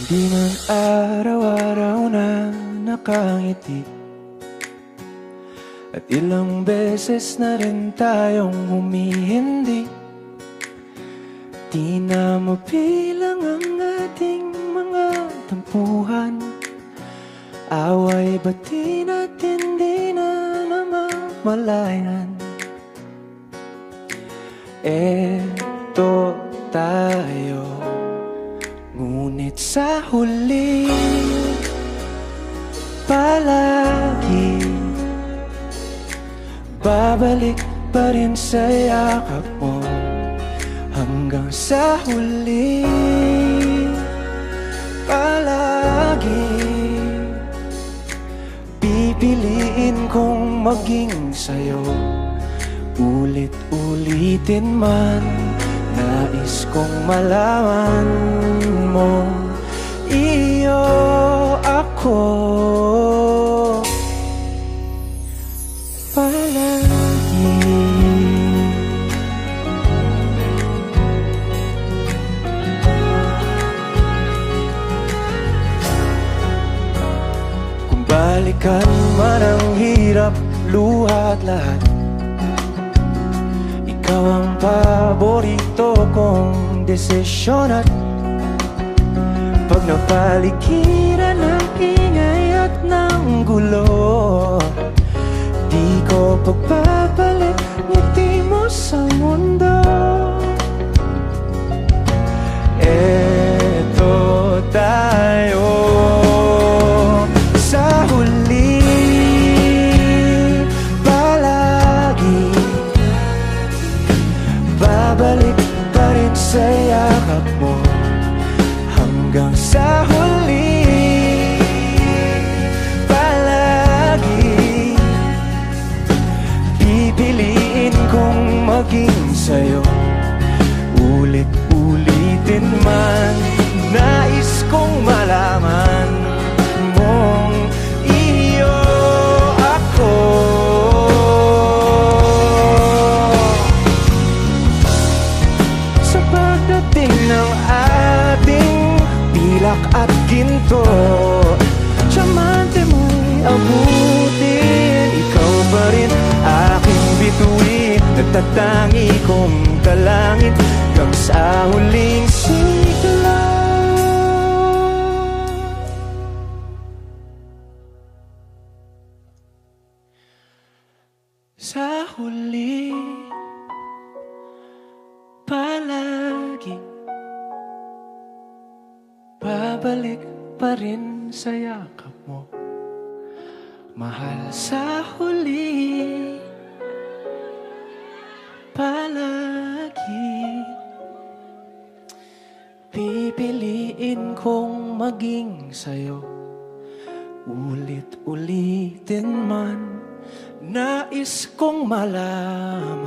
Di man araw-araw na nakangiti, at ilang beses na rin tayong humihindi. Di na mabilang ang ating mga tampuhan. Away bati natin di na namamalayan. Eto tayo, ngunit sa huli palagi babalik pa rin sa yakap mo. Hanggang sa huli palagi pipiliin kong maging sa'yo. Ulit-ulitin man, nais kong malaman mo, iyo ako palagi. Kung balikan man ang hirap, luha at lahat, ikaw ang paborito kong desisyon. At pag napaligiran ng ingay at ng gulo, di ko pagbabalik ngiti mo sa mundo. Eto tayo sa huli palagi, babalik pa rin sa yakap mo. Hanggang sa huli palagi pipiliin kong maging sa'yo. Ulit-ulitin man, nais kong malaman mong iyo ako. Sa pagdating ng ating pilak at ginto, tiyamante mo'y abutin. Ikaw pa rin aking bituin, nagtatangi kong kalangit hanggang sa huling sigla. Sa huli palagi babalik pa rin sa yakap mo, mahal. Sa huli palagi pipiliin kong maging sa'yo. Ulit-ulitin man, nais kong malaman